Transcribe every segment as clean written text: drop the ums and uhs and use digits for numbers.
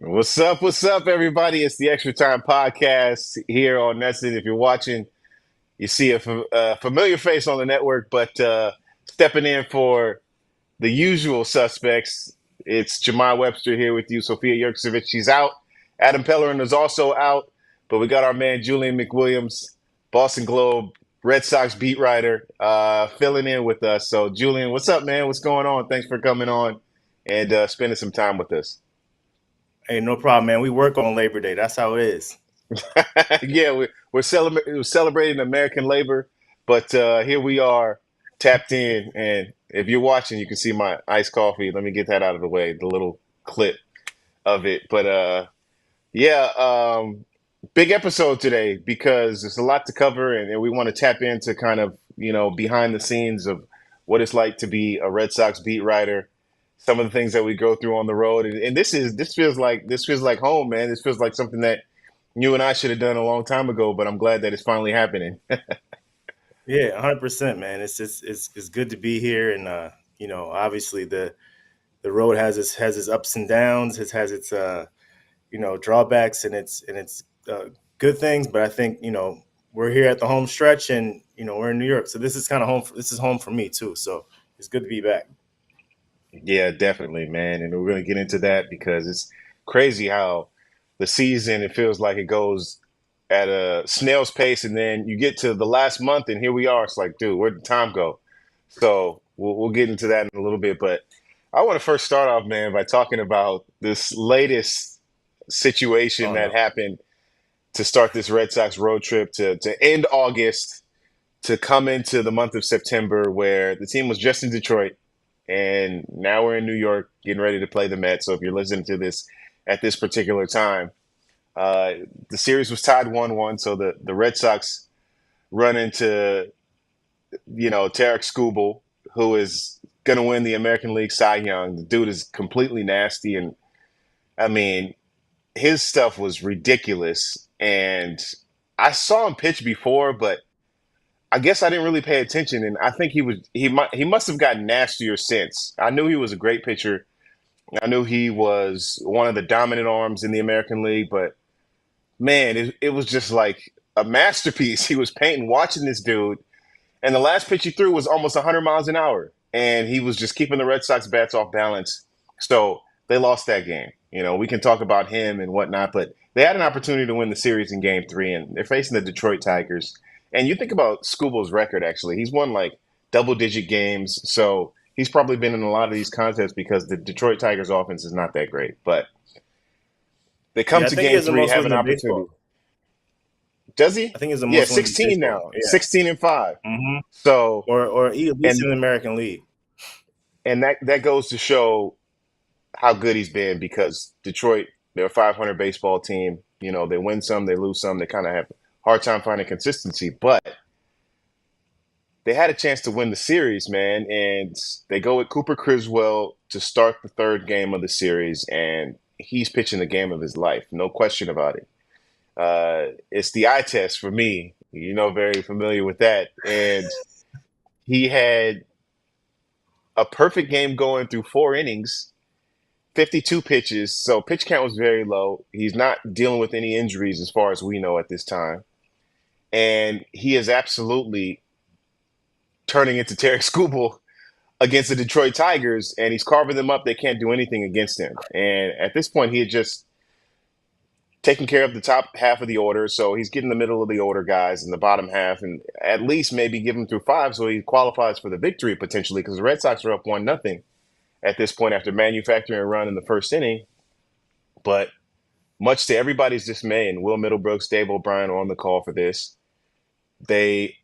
What's up, everybody? It's the Extra Time Podcast here on NESN. If you're watching, you see a familiar face on the network, but stepping in for the usual suspects, it's Jahmai Webster here with you. Sophia Yurksevich, she's out. Adam Pellerin is also out, but we got our man Julian McWilliams, Boston Globe, Red Sox beat writer, filling in with us. So, Julian, what's up, man? What's going on? Thanks for coming on and spending some time with us. Hey, no problem, man. We work on Labor Day. That's how it is. Yeah, we're celebrating American labor, but here we are tapped in. And if you're watching, you can see my iced coffee. Let me get that out of the way, the little clip of it. But yeah, big episode today because there's a lot to cover, and we want to tap into kind of behind the scenes of what it's like to be a Red Sox beat writer. Some of the things that we go through on the road, and this feels like home, man. This feels like something that you and I should have done a long time ago, but I'm glad that it's finally happening. Yeah, 100%, man. It's good to be here, and obviously the road has its ups and downs. It has its drawbacks and its good things. But I think we're here at the home stretch, and we're in New York, so this is kind of home. This is home for me too. So it's good to be back. Yeah, definitely, man. And we're going to get into that because it's crazy how the season, it feels like it goes at a snail's pace. And then you get to the last month, and here we are. It's like, dude, where'd the time go? So we'll get into that in a little bit. But I want to first start off, man, by talking about this latest situation Oh that no. happened to start this Red Sox road trip to end August, to come into the month of September, where the team was just in Detroit. And now we're in New York getting ready to play the Mets. So if you're listening to this at this particular time, uh, the series was tied 1-1. So the Red Sox run into, Tarek Skubal, who is going to win the American League Cy Young. The dude is completely nasty. And I mean, his stuff was ridiculous. And I saw him pitch before, but I guess I didn't really pay attention, and I think he must have gotten nastier since. I knew he was a great pitcher. I knew he was one of the dominant arms in the American League, but man, it was just like a masterpiece. He was painting watching this dude, and the last pitch he threw was almost 100 miles an hour, and he was just keeping the Red Sox bats off balance. So they lost that game. We can talk about him and whatnot, but they had an opportunity to win the series in Game Three, and they're facing the Detroit Tigers. And you think about Skubal's record, actually, he's won like double-digit games, so he's probably been in a lot of these contests because the Detroit Tigers offense is not that great. But they come Yeah, I to think he Game has the Three, most have wins an in opportunity. baseball. Does he? I think he's the Yeah, most wins in 16 baseball. now, Yeah. 16-5. hmm So or at least and in the American League. and that goes to show how good he's been because Detroit, they're a 500 baseball team. They win some, they lose some. They kind of have a hard time finding consistency, but they had a chance to win the series, man. And they go with Cooper Criswell to start the third game of the series, and he's pitching the game of his life, no question about it. It's the eye test for me, very familiar with that. And he had a perfect game going through 4 innings, 52 pitches. So pitch count was very low. He's not dealing with any injuries as far as we know at this time. And he is absolutely turning into Tarek Skubal against the Detroit Tigers, and he's carving them up. They can't do anything against him. And at this point, he had just taken care of the top half of the order, so he's getting the middle of the order guys in the bottom half, and at least maybe give him through five, so he qualifies for the victory potentially. Because the Red Sox are up 1-0 at this point after manufacturing a run in the first inning. But much to everybody's dismay, and Will Middlebrooks, Dave O'Brien are on the call for this. They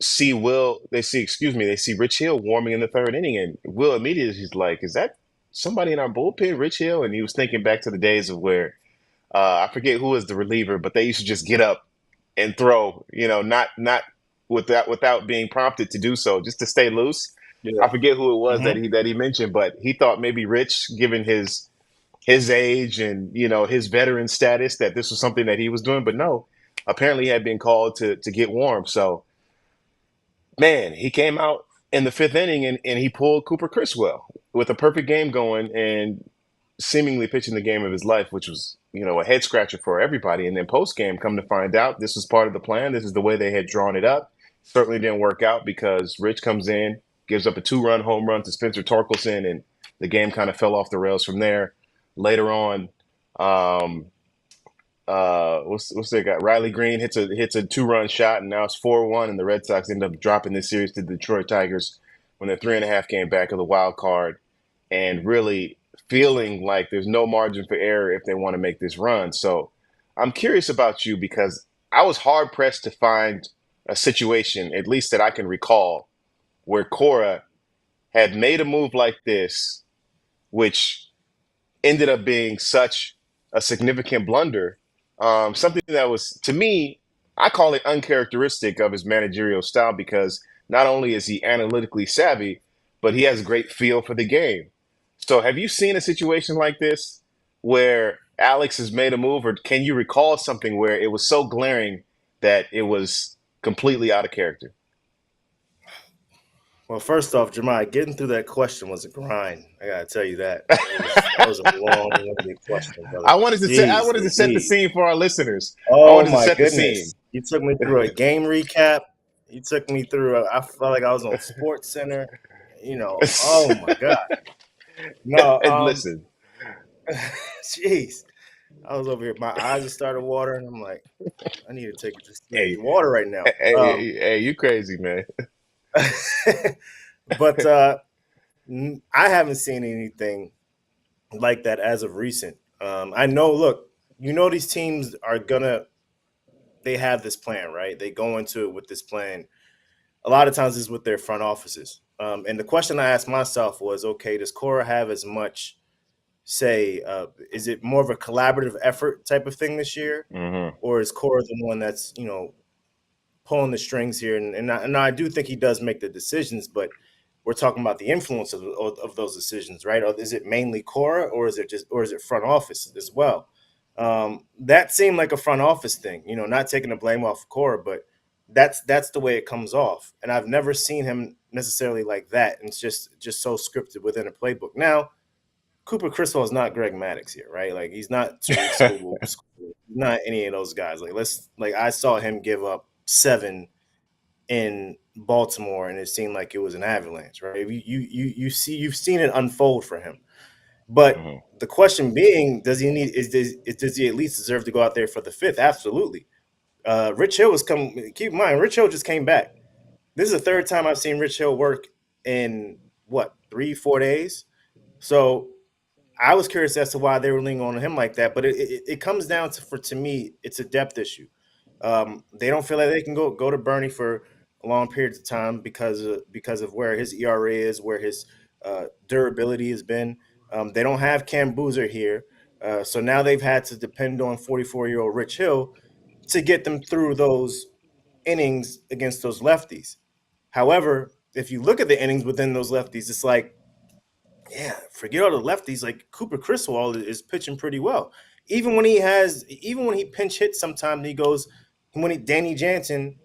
they see Rich Hill warming in the third inning, and Will immediately is like, "Is that somebody in our bullpen, Rich Hill?" And he was thinking back to the days of where I forget who was the reliever, but they used to just get up and throw, not without being prompted to do so, just to stay loose. I Yeah. forget who it was that hmm he mentioned, but he thought maybe Rich, given his age and his veteran status, that this was something that he was doing. But no, apparently he had been called to get warm. So man, he came out in the fifth inning and he pulled Cooper Criswell with a perfect game going. And seemingly pitching the game of his life, which was, a head scratcher for everybody. And then post game, come to find out, this was part of the plan. This is the way they had drawn it up. Certainly didn't work out because Rich comes in, gives up a 2-run home run to Spencer Torkelson, and the game kind of fell off the rails from there. Later on, um, what's that guy? Riley Green hits a 2-run shot, and now it's 4-1, and the Red Sox end up dropping this series to the Detroit Tigers when they're 3.5 game back of the wild card, and really feeling like there's no margin for error if they want to make this run. So I'm curious about you because I was hard pressed to find a situation, at least that I can recall, where Cora had made a move like this, which ended up being such a significant blunder. Something that was, to me, I call it uncharacteristic of his managerial style because not only is he analytically savvy, but he has a great feel for the game. So, have you seen a situation like this where Alex has made a move, or can you recall something where it was so glaring that it was completely out of character? Well, first off, Jahmai, getting through that question was a grind. I gotta tell you that. That was a long-winded question, brother. I Jeez, wanted to set the Louise. scene for our listeners. I Oh wanted to my set the scene. goodness. You took me through a game recap. You took me through I felt like I was on Sports Center. Oh my God. No, And listen, jeez. I was over here. My eyes have started watering. I'm like, I need to take hey, water right now. hey, you crazy, man. But I haven't seen anything like that as of recent. I know, look, these teams are they have this plan, right? They go into it with this plan. A lot of times it's with their front offices. And the question I asked myself was, okay, does Cora have as much say? Is it more of a collaborative effort type of thing this year? Hmm. Or is Cora the one that's, pulling the strings here? And I do think he does make the decisions, but we're talking about the influence of those decisions, right? Or is it mainly Cora, or is it front office as well? That seemed like a front office thing, not taking the blame off of Cora, but that's the way it comes off. And I've never seen him necessarily like that. And it's just so scripted within a playbook. Now, Cooper Criswell is not Greg Maddux here, right? Like he's not Tariq School, not any of those guys. Like I saw him give up 7 in Baltimore, and it seemed like it was an avalanche, right? You've seen it unfold for him. But Hmm. the question being, does he at least deserve to go out there for the fifth? Absolutely. Rich Hill was coming. Keep in mind, Rich Hill just came back. This is the third time I've seen Rich Hill work in what 3-4 days. So I was curious as to why they were leaning on him like that, but it comes down to me, it's a depth issue. They don't feel like they can go to Bernie for long periods of time because of where his ERA is, where his durability has been. They don't have Cam Boozer here, so now they've had to depend on 44-year-old Rich Hill to get them through those innings against those lefties. However, if you look at the innings within those lefties, it's like, yeah, forget all the lefties. Like Cooper Criswell is pitching pretty well. Even when he pinch hits, sometimes he goes Danny Jansen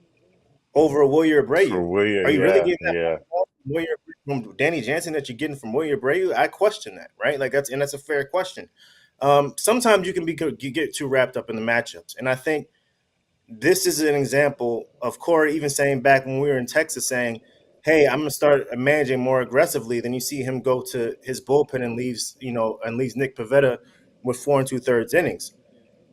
over Wilyer For Abreu. William, Are you really yeah, getting that yeah, from Danny Jansen that you're getting from Wilyer Abreu? I question that, right? Like that's a fair question. Sometimes you get too wrapped up in the matchups, and I think this is an example of Corey even saying back when we were in Texas, saying, "Hey, I'm going to start managing more aggressively." Then you see him go to his bullpen and leaves Nick Pivetta with 4 2/3 innings.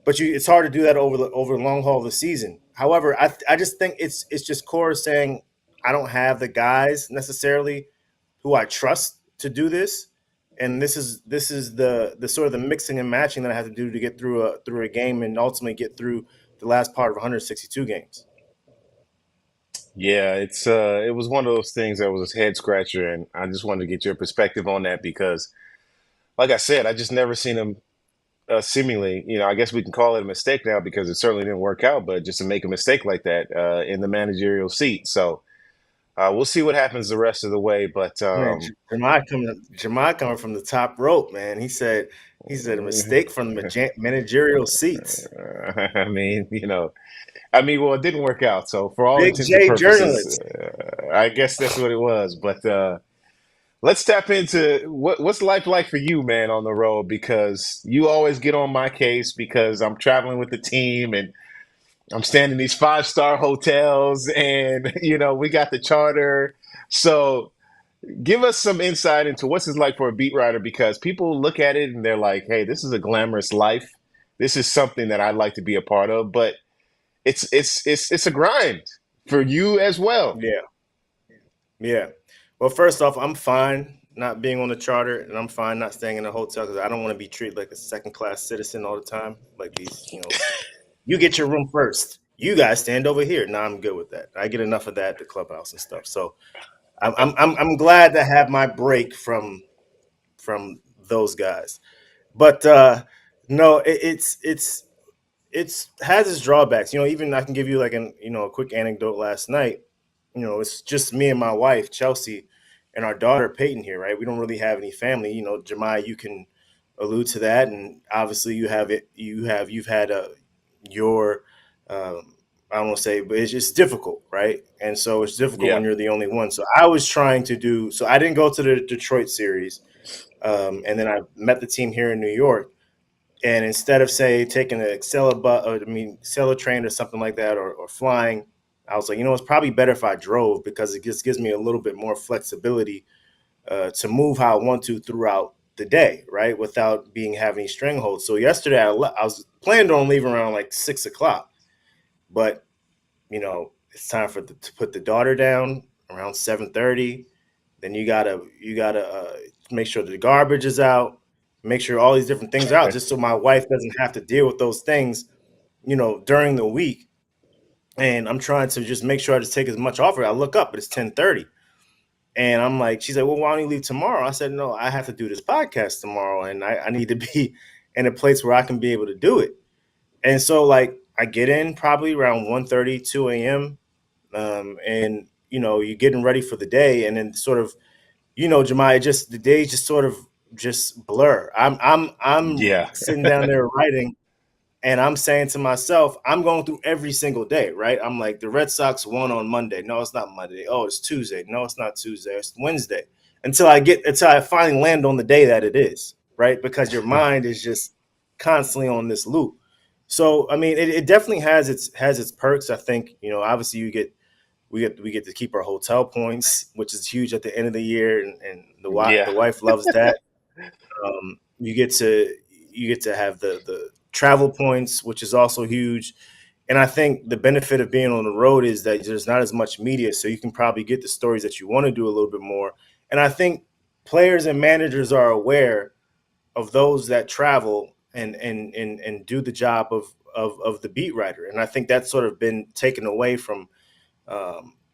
But it's hard to do that over the long haul of the season. However, I just think it's just Cora saying, "I don't have the guys necessarily who I trust to do this." And this is the sort of the mixing and matching that I have to do to get through a game and ultimately get through the last part of 162 games. yeah. It was one of those things that was a head scratcher, and I just wanted to get your perspective on that because, like I said, I just never seen him seemingly. I guess we can call it a mistake now because it certainly didn't work out, but just to make a mistake like that in the managerial seat. So we'll see what happens the rest of the way. But Man, Jahmai coming from the top rope, man. He said a mistake from the managerial seats. I mean, well, it didn't work out. So for all Big intents and J purposes, journalist. I guess that's what it was. But let's tap into what's life like for you, man, on the road, because you always get on my case because I'm traveling with the team and I'm staying in these 5-star hotels and we got the charter. So give us some insight into what's it like for a beat writer, because people look at it and they're like, hey, this is a glamorous life. This is something that I'd like to be a part of, but it's a grind for you as well. Yeah, yeah. Well, first off, I'm fine not being on the charter, and I'm fine not staying in a hotel because I don't want to be treated like a second class citizen all the time. Like these, you get your room first. You guys stand over here. No, I'm good with that. I get enough of that at the clubhouse and stuff. So I'm glad to have my break from those guys. But no, it's has its drawbacks. Even I can give you like a quick anecdote. Last night, it's just me and my wife Chelsea and our daughter Peyton here, right? We don't really have any family. Jahmai, you can allude to that, and obviously you have it. You've had your I don't want to say, but it's just difficult, right? And so it's difficult when Yeah. you're the only one. So I was trying to do. So I didn't go to the Detroit series, and then I met the team here in New York. And instead of say taking an Acela train or something like that, or flying, I was like, it's probably better if I drove because it just gives me a little bit more flexibility to move how I want to throughout the day, right, without having strangleholds. So yesterday I was planned on leaving around like 6 o'clock, but it's time to put the daughter down around 7:30. Then you gotta make sure the garbage is out, make sure all these different things are out, just so my wife doesn't have to deal with those things, during the week. And I'm trying to just make sure I just take as much off her. I look up, but it's 10:30, and I'm like, she's like, well, why don't you leave tomorrow? I said, no, I have to do this podcast tomorrow, and I need to be in a place where I can be able to do it. And so, like, I get in probably around 1:30, 2 a.m. And you're getting ready for the day, and then sort of, Jemiah, just the days just sort of just blur. I'm Yeah. sitting down there writing, and I'm saying to myself, I'm going through every single day, right? I'm like, the Red Sox won on Monday. No, it's not Monday. Oh, it's Tuesday. No, it's not Tuesday. It's Wednesday. Until I finally land on the day that it is, right? Because your mind is just constantly on this loop. So I mean, it definitely has its perks. I think, obviously we get to keep our hotel points, which is huge at the end of the year, and the Yeah. wife loves that. You get to have the travel points, which is also huge. And I think the benefit of being on the road is that there's not as much media, so you can probably get the stories that you want to do a little bit more. And I think players and managers are aware of those that travel and do the job of the beat writer. And I think that's sort of been taken away from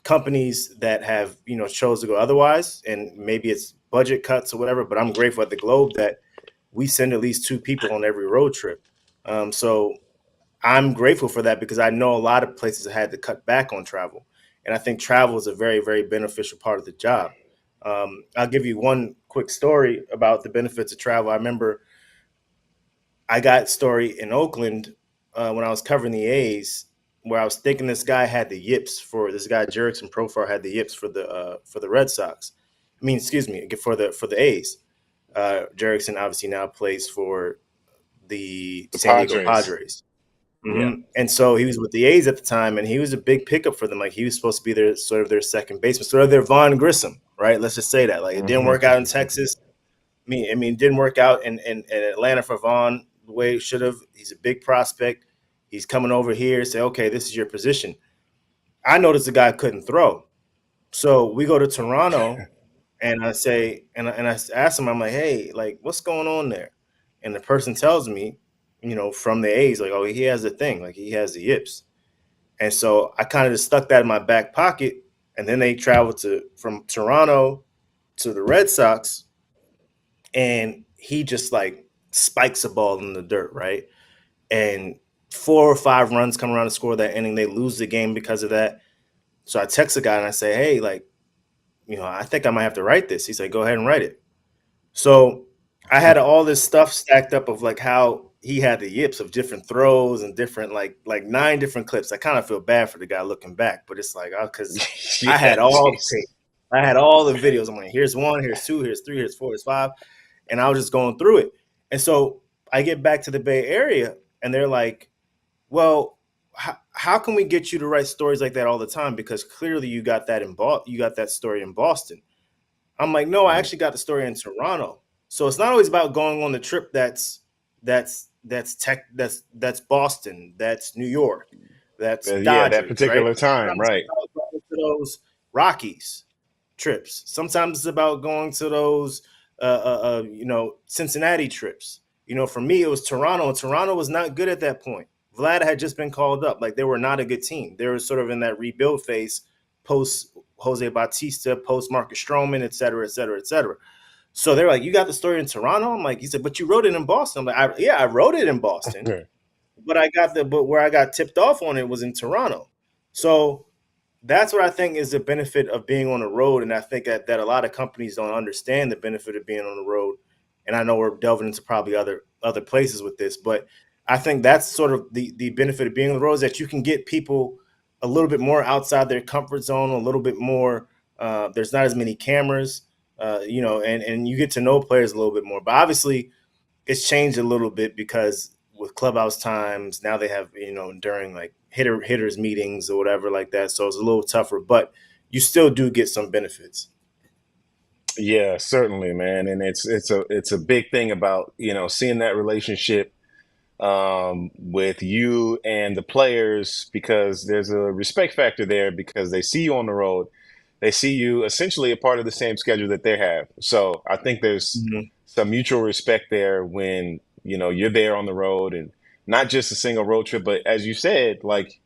companies that have chose to go otherwise, and maybe it's budget cuts or whatever. But I'm grateful at the Globe that we send at least two people on every road trip. So I'm grateful for that because I know a lot of places have had to cut back on travel, and I think travel is a very, very beneficial part of the job. I'll give you one quick story about the benefits of travel. I remember I got a story in Oakland when I was covering the A's, where I was thinking this guy had the yips for this guy Jerickson Profar had the yips for the Red Sox. I mean, excuse me, for the A's. Jerickson obviously now plays for the The San Diego Padres. Padres. Yeah. And so he was with the A's at the time, and he was a big pickup for them. Like he was supposed to be their sort of their second baseman, sort of their Vaughn Grissom, right? Let's just say that. Like it didn't work out in Texas. I mean, it didn't work out in Atlanta for Vaughn the way it should have. He's a big prospect. He's coming over here, say, okay, this is your position. I noticed the guy couldn't throw. So we go to Toronto, and I say, and I ask him, I'm like, hey, like, what's going on there? And the person tells me, from the A's, like, oh, he has a thing, like he has the yips. And so I kind of just stuck that in my back pocket. And then they traveled from Toronto to the Red Sox, and he just like spikes a ball in the dirt, right? And 4 or 5 runs come around to score that inning. They lose the game because of that. So I text the guy and I say, hey, like, I think I might have to write this. He's like, go ahead and write it. So I had all this stuff stacked up of like how he had the yips of different throws and different like 9 different clips. I kind of feel bad for the guy looking back, but it's like, because I Yeah. had all the Jeez. tape. I had all the videos. I'm like, here's one, here's two, here's three, here's four, here's five. And I was just going through it. And so I get back to the Bay Area and they're like, well, how can we get you to write stories like that all the time? Because clearly you got that you got that story in Boston. I'm like, no, I Mhm. actually got the story in Toronto. So it's not always about going on the trip that's Boston, that's New York, that's Yeah, that Dodgers, right? particular time, Sometimes it's right? about going to those Rockies trips. Sometimes it's about going to those Cincinnati trips. For me, it was Toronto, and Toronto was not good at that point. Vlad had just been called up. Like, they were not a good team. They were sort of in that rebuild phase post Jose Bautista, post Marcus Stroman, et cetera, et cetera, et cetera. So they're like, you got the story in Toronto? I'm like, he said, but you wrote it in Boston. I'm like, yeah, I wrote it in Boston, but where I got tipped off on it was in Toronto. So that's what I think is the benefit of being on the road. And I think that a lot of companies don't understand the benefit of being on the road. And I know we're delving into probably other places with this, but I think that's sort of the benefit of being on the road, is that you can get people a little bit more outside their comfort zone, a little bit more. There's not as many cameras, and you get to know players a little bit more. But obviously, it's changed a little bit because with clubhouse times now they have, during like hitters meetings or whatever like that, so it's a little tougher, but you still do get some benefits. Yeah, certainly, man. And it's a big thing about, seeing that relationship with you and the players, because there's a respect factor there because they see you on the road. They see you essentially a part of the same schedule that they have. So I think there's Mm-hmm. some mutual respect there when, you're there on the road, and not just a single road trip, but as you said, like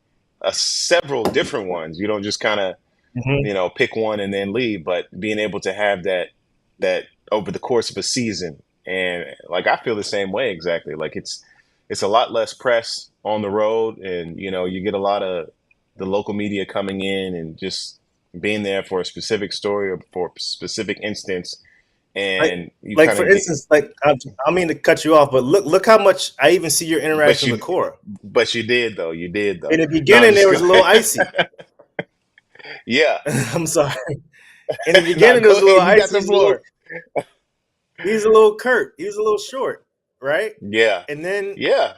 several different ones. You don't just kind of, Mm-hmm. pick one and then leave, but being able to have that over the course of a season. And like I feel the same way exactly. Like it's a lot less press on the road, and you get a lot of the local media coming in and just being there for a specific story or for a specific instance, like and you like kind for of get. instance, like I mean to cut you off, but look how much I even see your But interaction with you, Cora. but you did though. You did In though. the No, I'm beginning just there was a little icy. yeah. I'm sorry. In the No, beginning there go was a little ahead. You got icy. the floor. He's a little curt, he's a little short, right? Yeah, And then yeah,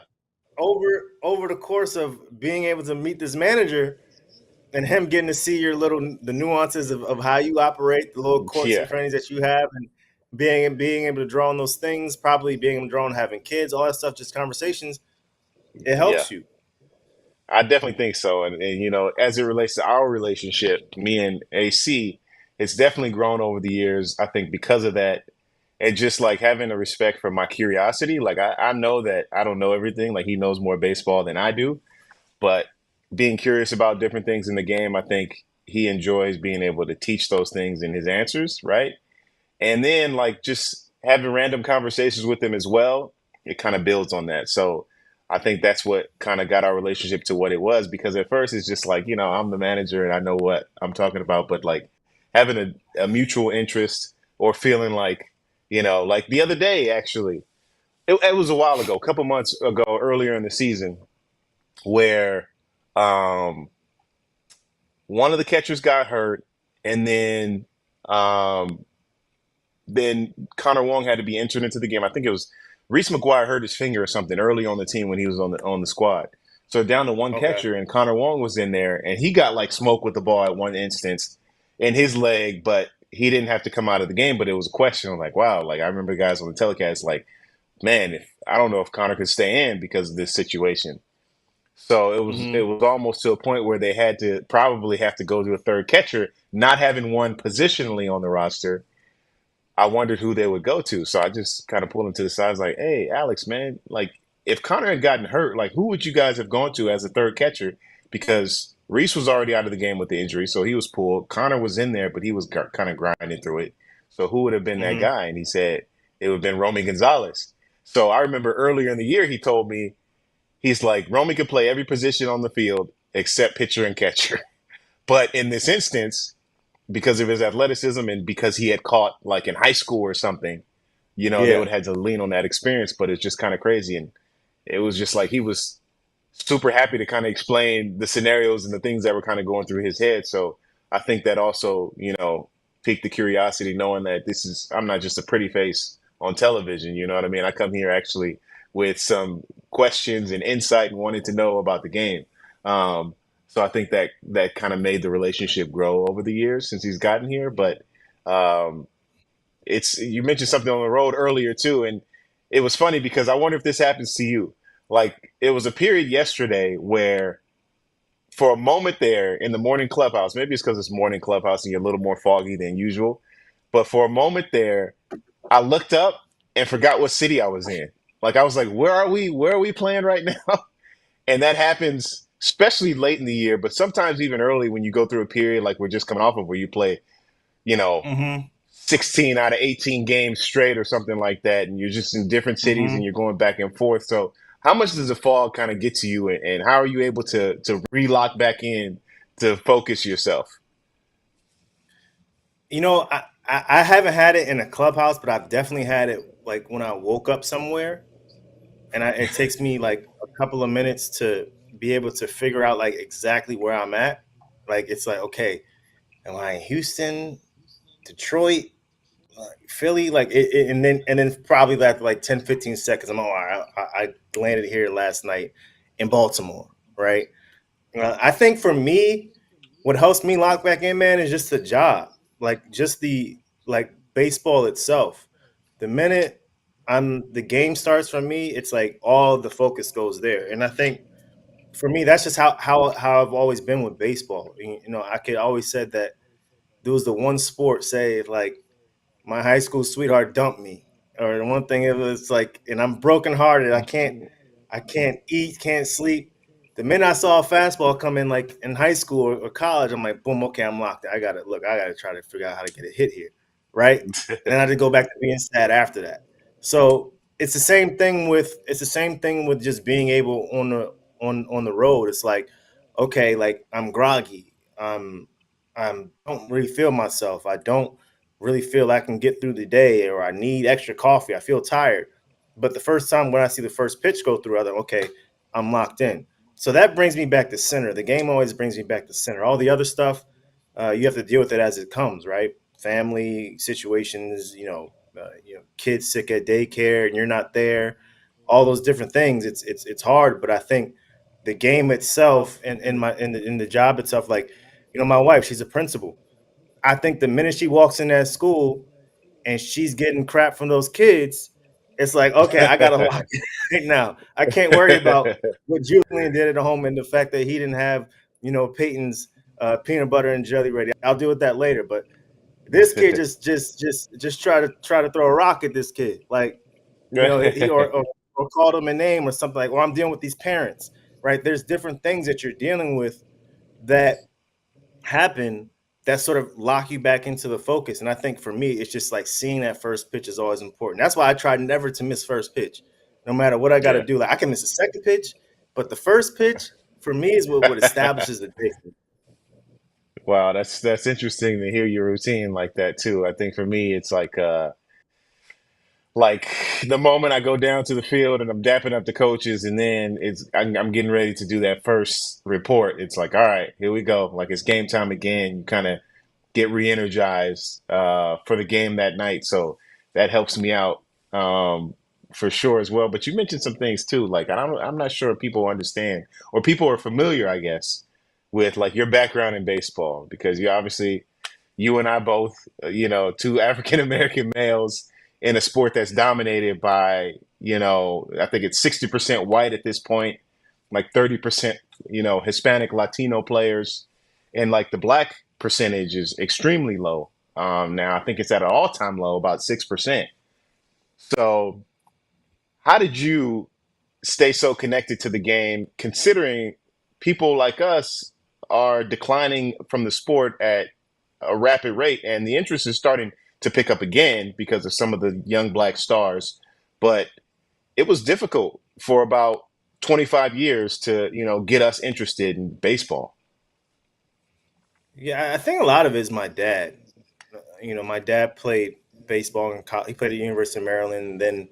over the course of being able to meet this manager and him getting to see the nuances of how you operate, the little quirks and yeah, crannies that you have, and being able to draw on those things, probably being able to draw on having kids, all that stuff, just conversations, it yeah. helps you. I definitely think so. And as it relates to our relationship, me and AC, it's definitely grown over the years. I think because of that, and just like having a respect for my curiosity. Like I know that I don't know everything. Like he knows more baseball than I do, but being curious about different things in the game, I think he enjoys being able to teach those things in his answers, right? And then like just having random conversations with him as well, it kind of builds on that. So I think that's what kind of got our relationship to what it was, because at first it's just like, I'm the manager and I know what I'm talking about, but like having a mutual interest, or feeling like, like the other day actually, it was a while ago, a couple months ago, earlier in the season, where um one of the catchers got hurt, and um then Connor Wong had to be entered into the game. I think it was Reese McGuire hurt his finger or something early on the team when he was on the squad. So down to one Okay. catcher, and Connor Wong was in there, and he got like smoked with the ball at one instance in his leg, but he didn't have to come out of the game. But it was a question like, wow, like I remember guys on the telecast like, man, if I don't know if Connor could stay in because of this situation. So it Mm-hmm. was almost to a point where they had to probably have to go to a third catcher, not having one positionally on the roster. I wondered who they would go to. So I just kind of pulled him to the side. I was like, hey, Alex, man, like if Connor had gotten hurt, like who would you guys have gone to as a third catcher? Because Reese was already out of the game with the injury, so he was pulled. Connor was in there, but he was kind of grinding through it. So who would have been that Mm-hmm. guy? And he said it would have been Romy Gonzalez. So I remember earlier in the year, he told me, he's like, Romy could play every position on the field except pitcher and catcher. But in this instance, because of his athleticism and because he had caught like in high school or something, they Yeah. would have had to lean on that experience. But it's just kind of crazy. And it was just like he was super happy to kind of explain the scenarios and the things that were kind of going through his head. So I think that also, piqued the curiosity knowing that I'm not just a pretty face on television. You know what I mean? I come here actually with some questions and insight and wanted to know about the game. Um, so I think that that kind of made the relationship grow over the years since he's gotten here. But um, it's you mentioned something on the road earlier too, and it was funny because I wonder if this happens to you. Like it was a period yesterday where for a moment there in the morning clubhouse, maybe it's because it's morning clubhouse and you're a little more foggy than usual, but for a moment there, I looked up and forgot what city I was in. Like I was like, where are we? Where are we playing right now? And that happens especially late in the year, but sometimes even early when you go through a period like we're just coming off of where you play, you know, Mm-hmm. 16 out of 18 games straight or something like that, and you're just in different cities and Mm-hmm. you're going back and forth. So, how much does the fog kind of get to you, and how are you able to relock back in to focus yourself? I haven't had it in a clubhouse, but I've definitely had it like when I woke up somewhere, and it takes me like a couple of minutes to be able to figure out like exactly where I'm at. Like it's like, okay, am I in Houston, Detroit, Philly? Like and then probably after like 10, 15 seconds, I'm I landed here last night in Baltimore, right? I think for me, what helps me lock back in, man, is just the job, like just the like baseball itself. The minute the game starts for me, it's like all the focus goes there, and I think for me, that's just how I've always been with baseball. I could always said that there was the one sport, say like my high school sweetheart dumped me, or the one thing it was like, and I'm brokenhearted. I can't eat, can't sleep. The minute I saw a fastball come in, like in high school or college, I'm like, boom, okay, I'm locked. I gotta look. I gotta try to figure out how to get a hit here, right? And then I had to go back to being sad after that. So it's the same thing with just being able on the road. It's like, okay, like I'm groggy. I don't really feel myself. I don't really feel I can get through the day, or I need extra coffee. I feel tired. But the first time when I see the first pitch go through, I'm like, okay, I'm locked in. So that brings me back to center. The game always brings me back to center. All the other stuff, you have to deal with it as it comes, right? Family situations, kids sick at daycare and you're not there. All those different things. It's hard, but I think the game itself and in the job itself, like my wife, she's a principal. I think the minute she walks in that school and she's getting crap from those kids, it's like, okay, I gotta lock it right now. I can't worry about what Julian did at home and the fact that he didn't have, Peyton's peanut butter and jelly ready. I'll deal with that later. But this kid just try to throw a rock at this kid, like he or called him a name or something like. Or I'm dealing with these parents, right? There's different things that you're dealing with that happen that sort of lock you back into the focus. And I think for me, it's just like seeing that first pitch is always important. That's why I try never to miss first pitch, no matter what I got to Yeah. do. Like I can miss a second pitch, but the first pitch for me is what establishes the day. Wow, that's interesting to hear your routine like that too. I think for me, it's like the moment I go down to the field and I'm dapping up the coaches, and then I'm getting ready to do that first report. It's like, all right, here we go. Like it's game time again. You kind of get re-energized for the game that night, so that helps me out for sure as well. But you mentioned some things too. Like I'm not sure if people understand or people are familiar, I guess, with like your background in baseball because you and I both, two African American males in a sport that's dominated by, I think it's 60% white at this point, like 30%, Hispanic Latino players, and like the black percentage is extremely low. Now I think it's at an all-time low, about 6%. So how did you stay so connected to the game, considering people like us are declining from the sport at a rapid rate, and the interest is starting to pick up again because of some of the young black stars. But it was difficult for about 25 years to, get us interested in baseball. Yeah, I think a lot of it is my dad. My dad played baseball in college. He played at the University of Maryland. And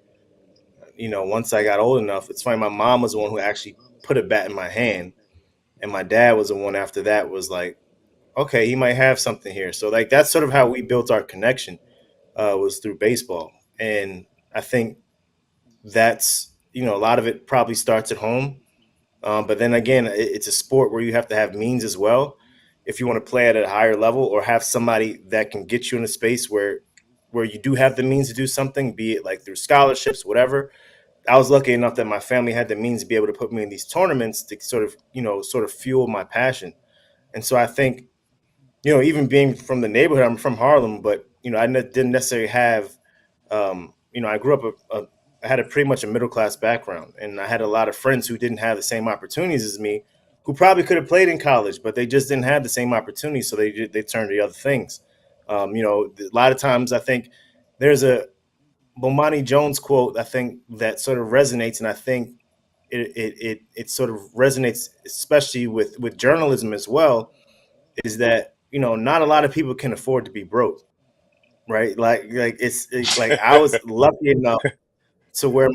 then, once I got old enough, it's funny. My mom was the one who actually put a bat in my hand, and my dad was the one after that was like, okay, he might have something here. So like that's sort of how we built our connection, was through baseball. And I think that's, a lot of it probably starts at home. But then again, it's a sport where you have to have means as well if you want to play at a higher level, or have somebody that can get you in a space where you do have the means to do something, be it like through scholarships, whatever. I was lucky enough that my family had the means to be able to put me in these tournaments to sort of fuel my passion. And so I think, even being from the neighborhood, I'm from Harlem, but didn't necessarily have, I grew up I had a pretty much a middle class background, and I had a lot of friends who didn't have the same opportunities as me, who probably could have played in college, but they just didn't have the same opportunities, so they turned to other things. A lot of times I think there's a Bomani Jones quote, I think, that sort of resonates, and I think it sort of resonates, especially with journalism as well, is that not a lot of people can afford to be broke, right? Like I was lucky enough to where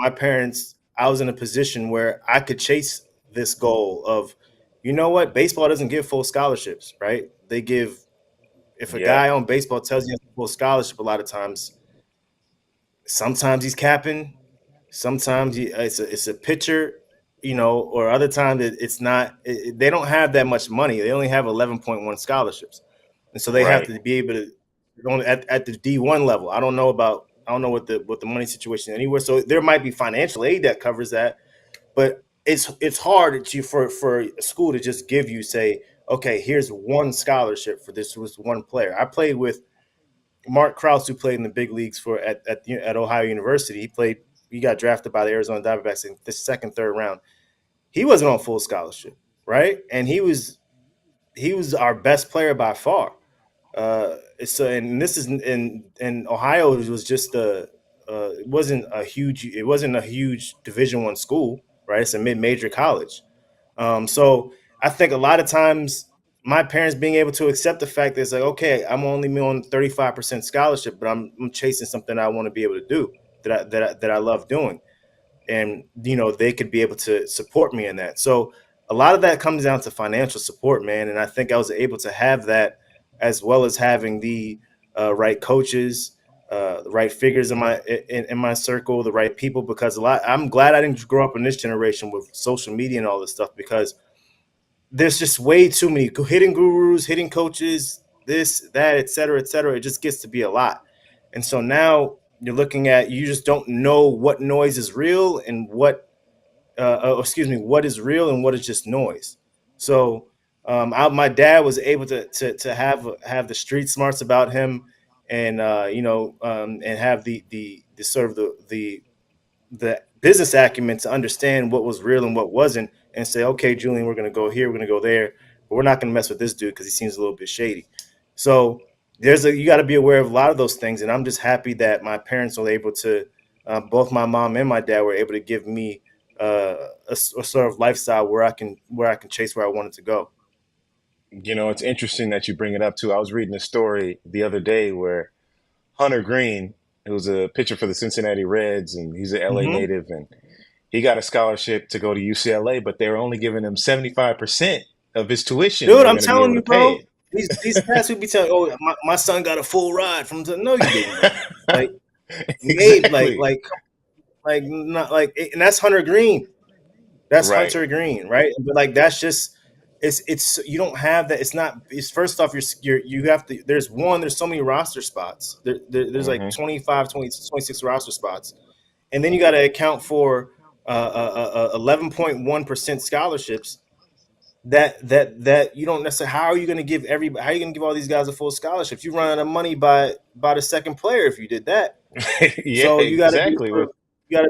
I was in a position where I could chase this goal of, what, baseball doesn't give full scholarships, right? They give, if a Yeah, guy on baseball tells you he has a full scholarship, a lot of times, sometimes he's capping, sometimes it's a pitcher, or other times it's not. They don't have that much money. They only have 11.1 scholarships, and so they have right. to be able to at the D1 level. I don't know what the money situation anywhere. So there might be financial aid that covers that, but it's hard for a school to just give you, say, okay, here's one scholarship for this was one player. I played with Mark Krause, who played in the big leagues at Ohio University. He got drafted by the Arizona Diamondbacks in the second, third round. He wasn't on full scholarship, right? And he was our best player by far. And this is in Ohio. It was just it wasn't a huge Division I school, right? It's a mid-major college. So I think a lot of times my parents being able to accept the fact that it's like, okay, I'm only on 35% scholarship, but I'm chasing something I want to be able to do, that I love doing, and they could be able to support me in that. So a lot of that comes down to financial support, man. And I think I was able to have that, as well as having the right coaches, the right figures in my circle, the right people. Because I'm glad I didn't grow up in this generation with social media and all this stuff, because there's just way too many hidden gurus, hidden coaches, this, that, et cetera, et cetera. It just gets to be a lot. And so now you just don't know what noise is real and what is real and what is just noise. So my dad was able to have the street smarts about him, and and have the sort of the business acumen to understand what was real and what wasn't, and say, okay, Julian, we're going to go here, we're going to go there, but we're not going to mess with this dude because he seems a little bit shady. So you got to be aware of a lot of those things, and I'm just happy that my parents were able to, both my mom and my dad were able to give me a sort of lifestyle where I can chase where I wanted to go. It's interesting that you bring it up too. I was reading a story the other day where Hunter Greene, who was a pitcher for the Cincinnati Reds, and he's an LA Hmm. native, and he got a scholarship to go to UCLA, but they were only giving him 75% of his tuition, and Dude, they're I'm going to be telling able to you, pay bro. it. These cats would be telling, oh, my son got a full ride from. No, you didn't, bro. Like, maybe, Exactly. not like, and that's Hunter Greene. That's Right. Hunter Greene, right? But like that's just it's you don't have that. It's not. It's first off, you have to. There's so many roster spots. There's like Hmm. 25, 20, 26 roster spots, and then you got to account for 11.1% scholarships. That you don't necessarily. How are you going to give everybody? How are you going to give all these guys a full scholarship? You run out of money by the second player if you did that. Yeah, So you got to be exactly. able to, a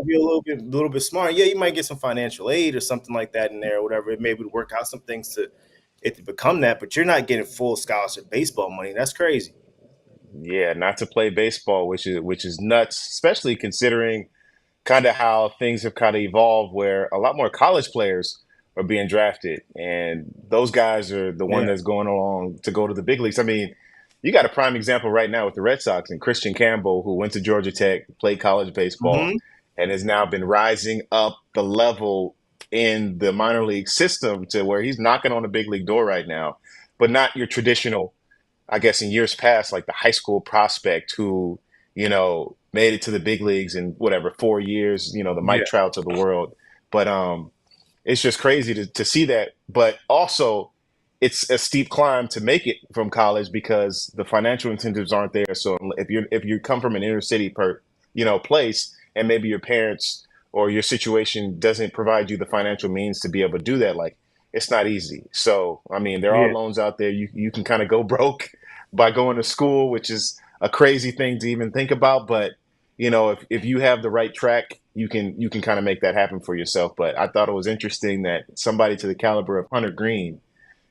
little bit smart. Yeah, you might get some financial aid or something like that in there, or whatever. It maybe work out some things to become that, but you're not getting full scholarship baseball money. That's crazy. Yeah, not to play baseball, which is nuts, especially considering kind of how things have kind of evolved where a lot more college players are being drafted and those guys are the one Yeah. that's going along to go to the big leagues. I mean, you got a prime example right now with the Red Sox and Christian Campbell, who went to Georgia Tech, played college baseball, Hmm. and has now been rising up the level in the minor league system to where he's knocking on the big league door right now. but not your traditional, I guess, in years past, like the high school prospect who, made it to the big leagues in whatever 4 years, the Yeah. Mike Trouts of the world. But it's just crazy to see that. But also, it's a steep climb to make it from college because the financial incentives aren't there. So if you come from an inner city place, and maybe your parents or your situation doesn't provide you the financial means to be able to do that, like it's not easy. So I mean, there are Yeah. loans out there. You can kind of go broke by going to school, which is a crazy thing to even think about. But if you have the right track, you can kind of make that happen for yourself. But I thought it was interesting that somebody to the caliber of Hunter Greene,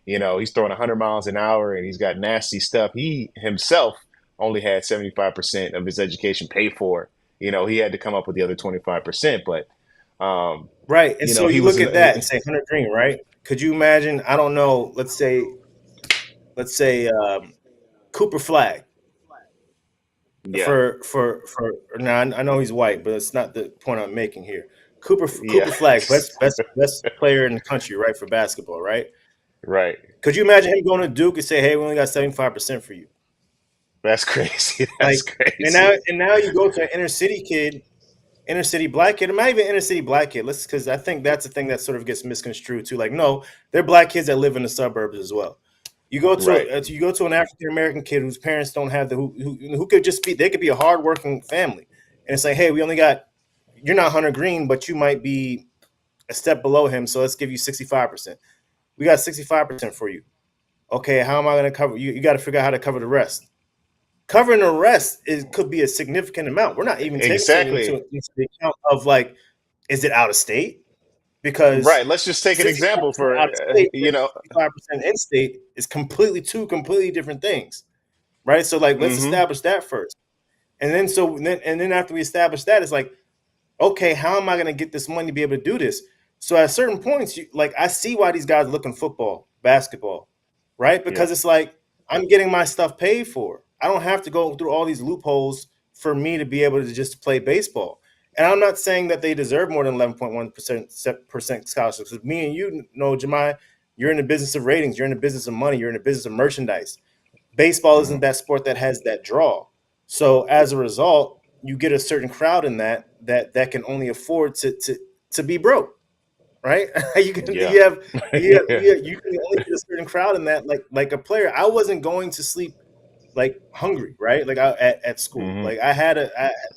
he's throwing 100 miles an hour and he's got nasty stuff. He himself only had 75% of his education paid for. He had to come up with the other 25%. But Right. And so he you was look in. at that and say Hunter Green, right? Could you imagine? I don't know. Let's say Cooper Flag Yeah, for now. I know he's white, but it's not the point I'm making here. Cooper yeah, Flag, best player in the country, right, for basketball, right? right. Could you imagine him going to Duke and say, "Hey, we only got 75% for you"? That's crazy. Like, That's crazy. and now you go to an inner city kid, inner city black kid, or not even inner city black kid. Let's because I think that's the thing that sort of gets misconstrued too. Like, no, they're black kids that live in the suburbs as well. Right. You go to an African American kid whose parents don't have the who could just be they could be a hardworking family, and it's like, hey, we only got you're not Hunter Green, but you might be a step below him, so let's give you 65%. We got 65% for you. Okay, how am I going to cover you? You got to figure out how to cover the rest. Covering the rest could be a significant amount. We're not even taking Exactly. into the account of like, is it out of state? Because Right. Let's just take an example 65% for out of state versus 65% in state is completely different things, right? So like, let's hmm establish that first, and then after we establish that, it's like, okay, how am I going to get this money to be able to do this? So at certain points, like I see why these guys look in football, basketball, right? Yeah. Because it's like I'm getting my stuff paid for. I don't have to go through all these loopholes for me to be able to just play baseball. And I'm not saying that they deserve more than 11.1% scholarships. Me and you know, Jahmai, you're in the business of ratings, you're in the business of money, you're in the business of merchandise. Baseball isn't hmm that sport that has that draw. So as a result, you get a certain crowd in that can only afford to be broke, right? you can Yeah. Yeah. you can only get a certain crowd in that. Like a player, I wasn't going to sleep like hungry, right? Like at school, hmm like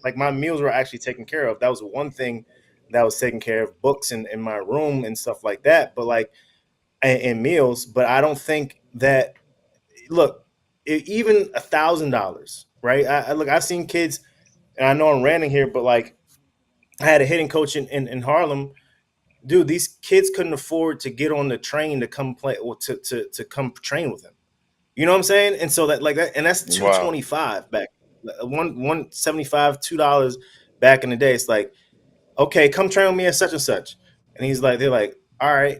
like my meals were actually taken care of. That was one thing that was taken care of, books in my room and stuff like that. But like and meals, but I don't think that look, even $1,000, right? Look, I've seen kids, and I know I'm ranting here, but like I had a hitting coach in Harlem. Dude, these kids couldn't afford to get on the train to come play or to come train with him. You know what I'm saying? And so that like that, and that's Wow. 225 back, 175, $2 back in the day. It's like, okay, come train with me at such and such. And they're like, all right.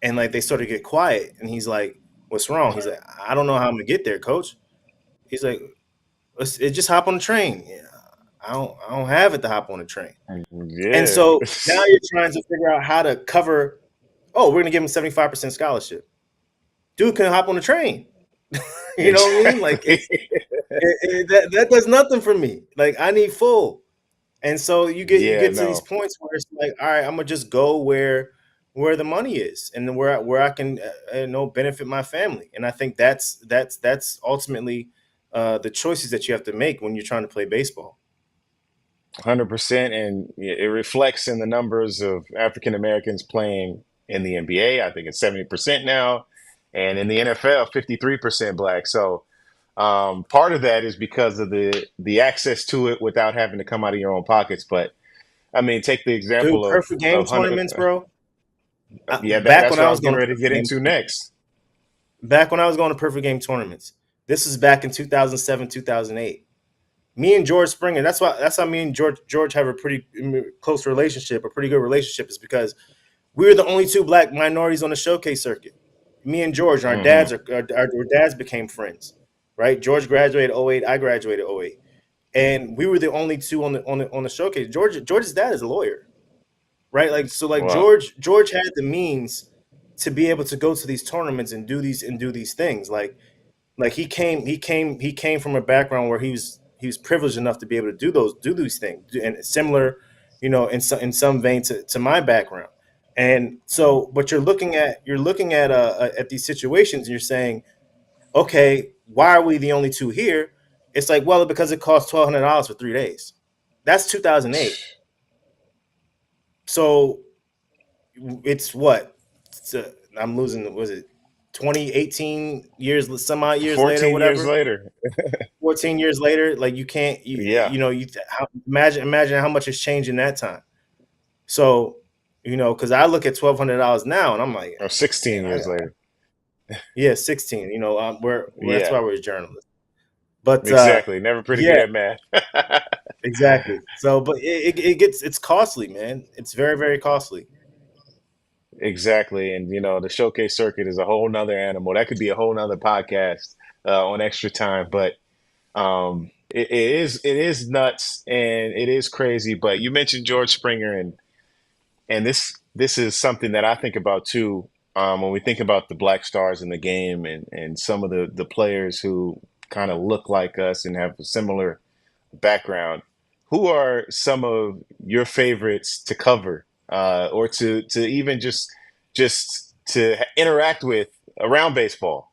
And like they sort of get quiet. And he's like, what's wrong? He's like, I don't know how I'm gonna get there, coach. He's like, just hop on the train. Yeah, I don't have it to hop on the train. And Yeah. so now you're trying to figure out how to cover. Oh, we're gonna give him 75% scholarship. Dude can hop on the train. You know what I mean? Like Exactly. that does nothing for me. Like I need full. And so you Yeah. get to these No. points where it's like, all right, I'm gonna just go where the money is and where I can benefit my family. And I think that's ultimately the choices that you have to make when you're trying to play baseball. 100%, and it reflects in the numbers of African Americans playing in the NBA. I think it's 70% now, and in the NFL, 53% black. So part of that is because of the access to it without having to come out of your own pockets. But I mean, take the Dude, example of perfect game of Hunter. tournaments, bro. Yeah, Back that's when what I I was was getting going to ready to perfect get game into next. back when I was going to perfect game tournaments. This is back in 2007, 2008. Me and George Springer. That's how me and George have a pretty close relationship, a pretty good relationship, is because we were the only two black minorities on the showcase circuit. Me and George, hmm our dads became friends, right? George graduated '08, I graduated '08, and we were the only two on the showcase. George's dad is a lawyer, right? Like so, like Wow. George had the means to be able to go to these tournaments and do these things. Like he came from a background where he was privileged enough to be able to do these things, and similar, in some vein to my background. And so, but you're looking at these situations, and you're saying, okay, why are we the only two here? It's like, well, because it costs $1,200 for 3 days. That's 2008. So it's what? I'm losing. Was it 2018 years? Some odd years later, 14 years whatever. later. 14 years later, like you can't. Yeah. Imagine how much has changed in that time. So, because I look at $1,200 now, and I'm like, Or 16 man, years later. yeah, 16. That's why Yeah. we're journalists. But Exactly. Never pretty good yeah, at math. exactly. So, but it's costly, man. It's very, very costly. Exactly. And the showcase circuit is a whole nother animal. That could be a whole nother podcast on extra time. But it is nuts and it is crazy. But you mentioned George Springer, and this is something that I think about too. When we think about the black stars in the game, and some of the players who kind of look like us and have a similar background, who are some of your favorites to cover, or to even just to interact with around baseball?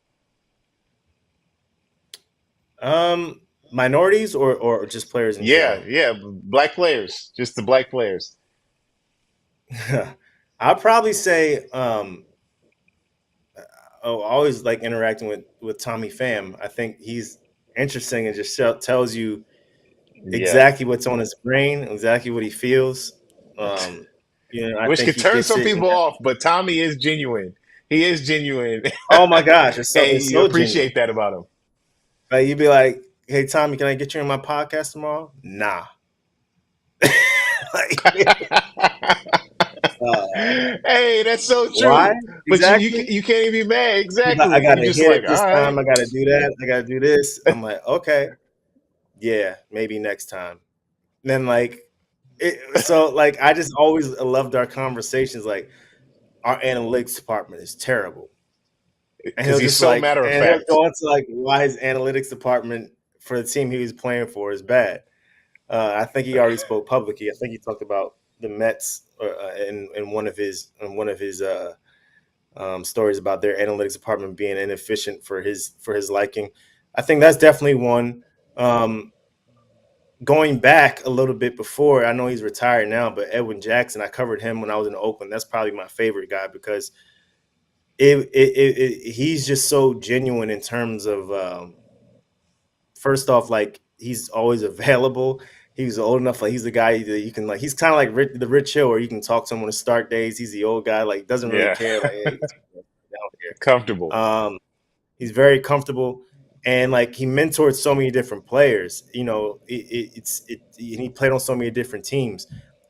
Minorities or just players in Yeah, general. yeah, black players, just the black players. I'd probably say, I always like interacting with Tommy Pham. I think he's interesting and just tells you Yeah, exactly what's on his brain, exactly what he feels. Um, I which think could he turn gets some it. people off, but Tommy is genuine. He is genuine, Oh my gosh, and it's you so genuine. appreciate that about him. Like you'd be like, "Hey Tommy, can I get you on my podcast tomorrow?" Nah. Like, uh, Hey, that's so why true. But exactly? you can't even be mad. I Exactly. got You to just hit like, it all this right. time. I got to do that. I got to do this. I'm like, okay, yeah, maybe next time. Then so like I just always loved our conversations. Like our analytics department is terrible, and Because he's so matter of he'll fact. go into like why his analytics department for the team he was playing for is bad. I think he already spoke publicly. I think he talked about the Mets in one of his stories about their analytics department being inefficient for his liking. I think that's definitely one. Um, Going back a little bit before, I know he's retired now, but Edwin Jackson, I covered him when I was in Oakland. That's probably my favorite guy because he's just so genuine in terms of, first off, like he's always available. He's old enough, like he's the guy that you can like. He's kind of like the Rich Hill, where you can talk to him on his start days. He's the old guy, like doesn't really Yeah. care. Like, hey, down Comfortable. here. He's very comfortable, and like he mentored so many different players. And he played on so many different teams.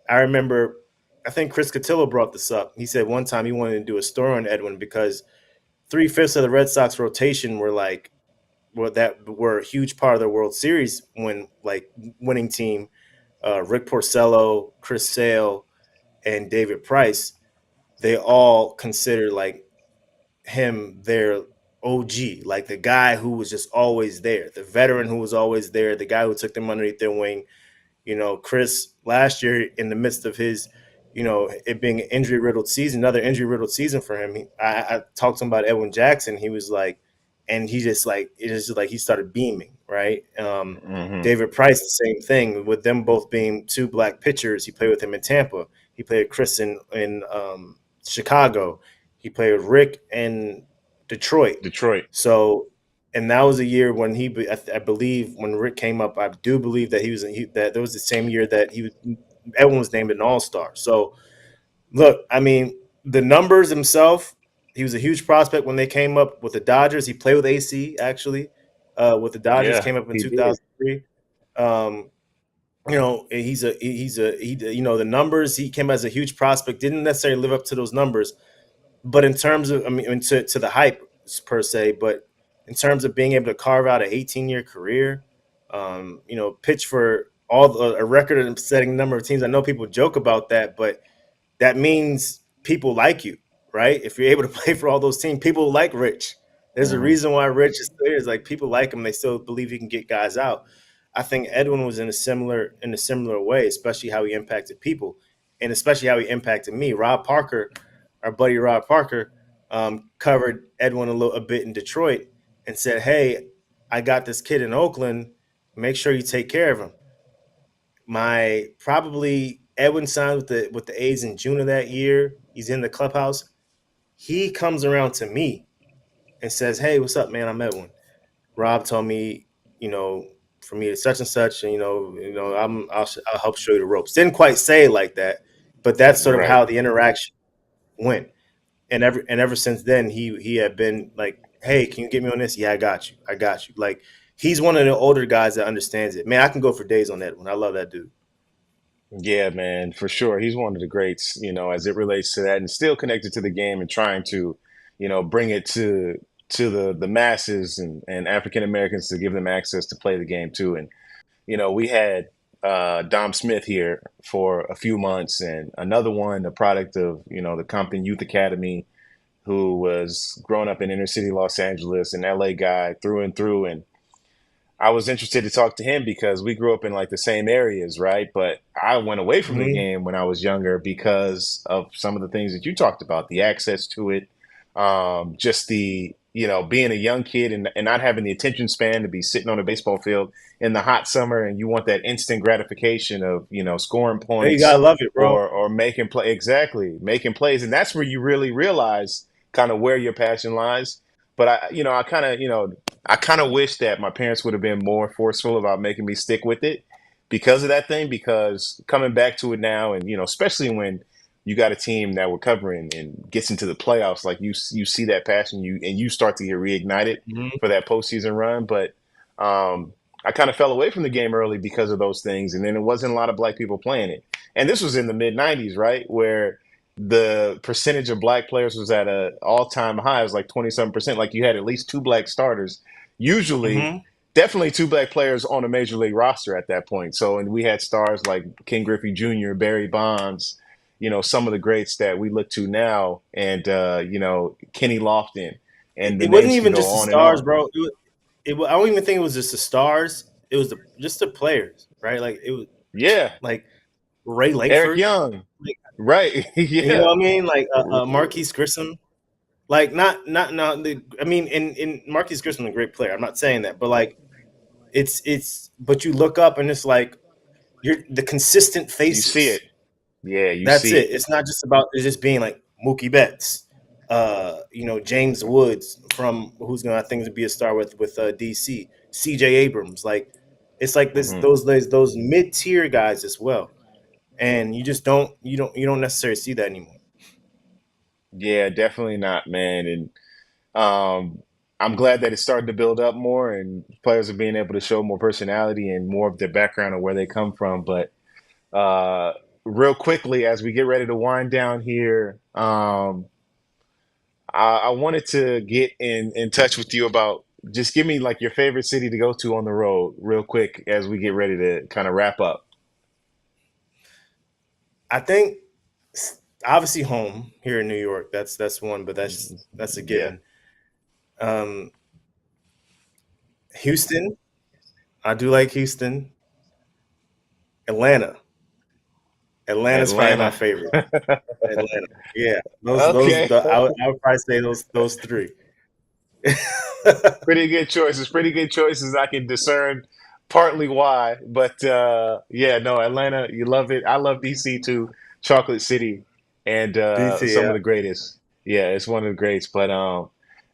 I remember, I think Chris Cotillo brought this up. He said one time he wanted to do a story on Edwin because 3/5 of the Red Sox rotation were a huge part of the World Series when like winning team. Rick Porcello, Chris Sale, and David Price. They all considered like him their OG, like the guy who was just always there, the veteran who was always there, the guy who took them underneath their wing. Chris last year in the midst of his, it being an injury riddled season, another injury riddled season for him. I talked to him about Edwin Jackson. He was like, and he just like it is just like he started beaming, right? Hmm. David Price, the same thing with them both being two black pitchers. He played with him in Tampa. He played with Chris in Chicago. He played with Rick in Detroit. Detroit. So, and that was a year when I believe when Rick came up, I do believe that that was the same year that everyone was named an All Star. So, look, I mean, the numbers himself, he was a huge prospect when they came up with the Dodgers. He played with AC actually, with the Dodgers. Yeah, Came up in he did. 2003. Um, the numbers he came as a huge prospect. Didn't necessarily live up to those numbers, but in terms of, I mean, to the hype per se, but in terms of being able to carve out an 18-year career, pitch for a record-setting number of teams. I know people joke about that, but that means people like you, right? If you're able to play for all those teams, people like Rich. There's a Hmm. reason why Rich is there. Is like people like him. They still believe he can get guys out. I think Edwin was in a similar way, especially how he impacted people, and especially how he impacted me. Rob Parker, our buddy Rob Parker, covered Edwin a bit in Detroit and said, "Hey, I got this kid in Oakland. Make sure you take care of him." My probably Edwin signed with the A's in June of that year. He's in the clubhouse. He comes around to me and says, "Hey, what's up, man? I'm Edwin. Rob told me, you know, for me to such and such, and I'll help show you the ropes." Didn't quite say it like that, but that's sort of Right. how the interaction went. And ever since then, he had been like, "Hey, can you get me on this? Yeah, I got you. I got you." Like he's one of the older guys that understands it. Man, I can go for days on Edwin. I love that dude. Yeah, man, for sure. He's one of the greats, as it relates to that, and still connected to the game and trying to, bring it to the masses and African Americans to give them access to play the game too. And we had Dom Smith here for a few months, and another one, a product of the Compton Youth Academy, who was growing up in inner city Los Angeles, an LA guy through and through, and I was interested to talk to him because we grew up in like the same areas, right? But I went away from the Hmm. game when I was younger because of some of the things that you talked about, the access to it, just the, being a young kid and not having the attention span to be sitting on a baseball field in the hot summer and you want that instant gratification of, scoring Hey, you gotta points love it, bro. or making play exactly, making plays. And that's where you really realize kind of where your passion lies. But I kind of wish that my parents would have been more forceful about making me stick with it because of that thing. Because coming back to it now, and especially when you got a team that we're covering and gets into the playoffs, like you see that passion, you start to get reignited Hmm. for that postseason run. But I kind of fell away from the game early because of those things, and then it wasn't a lot of black people playing it. And this was in the mid '90s, right, where the percentage of black players was at a all-time high. It was like 27%. Like you had at least two black starters, usually Hmm. definitely two black players on a major league roster at that point. So, and we had stars like Ken Griffey Jr., Barry Bonds, some of the greats that we look to now, and Kenny Lofton, and the It wasn't names can even go just the on and stars, on. bro. I don't even think it was just the stars. It was just the players, right? Like it was Yeah, like Ray Eric Langford, Young, like, right? you know Yeah. what I mean? Like Marquise Grissom. Like not the. I mean, in Marquise Grissom is a great player. I'm not saying that, but like it's. But you look up and it's like you're the consistent You see it. faces. Yeah, you That's see it. it. It's not just about it's just being like Mookie Betts, James Woods from who's gonna I think to be a star with DC, CJ Abrams. Like it's like this Hmm. those mid tier guys as well, and you don't necessarily see that anymore. Yeah, definitely not, man. And I'm glad that it's starting to build up more and players are being able to show more personality and more of their background and where they come from. But uh, real quickly, as we get ready to wind down here, I wanted to get in touch with you about just give me like your favorite city to go to on the road, real quick, as we get ready to kind of wrap up. I think obviously home here in New York. That's one, but that's a Yeah. given. Um, Houston, I do like Houston. Atlanta, Atlanta's probably my Atlanta. favorite. Atlanta. Yeah, those Okay. I would probably say those three. Pretty good choices. Pretty good choices. I can discern partly why, but yeah, no, Atlanta, you love it. I love DC too, Chocolate City, and DC, some yeah. of the greatest. Yeah, it's one of the greats. But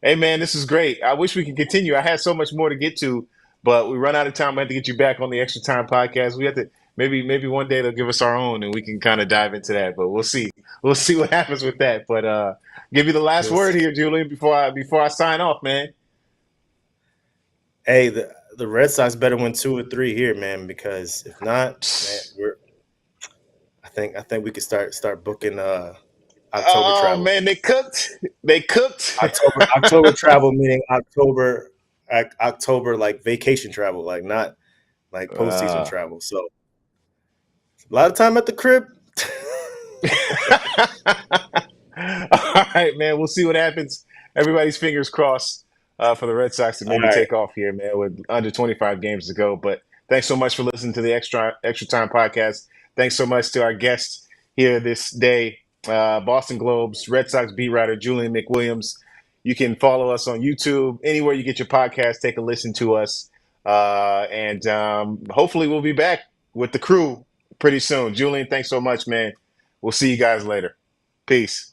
hey, man, this is great. I wish we could continue. I had so much more to get to, but we run out of time. I have to get you back on the Extra Time podcast. We have to maybe one day they'll give us our own, and we can kind of dive into that. But we'll see. We'll see what happens with that. But give you the last We'll word see. here, Julian, before I sign off, man. Hey, the Red Sox better win two or three here, man. Because if not, man, I think we could start booking October Oh travel. man, they cooked. They cooked. October travel meaning October like vacation travel, like not like postseason uh, travel. So a lot of time at the crib. All right, man. We'll see what happens. Everybody's fingers crossed for the Red Sox to All maybe right. take off here, man, with under 25 games to go. But thanks so much for listening to the Extra Time podcast. Thanks so much to our guests here this day, Boston Globe's Red Sox beat writer Julian McWilliams. You can follow us on YouTube, anywhere you get your podcast. Take a listen to us, and hopefully we'll be back with the crew pretty soon. Julian, thanks so much, man. We'll see you guys later. Peace.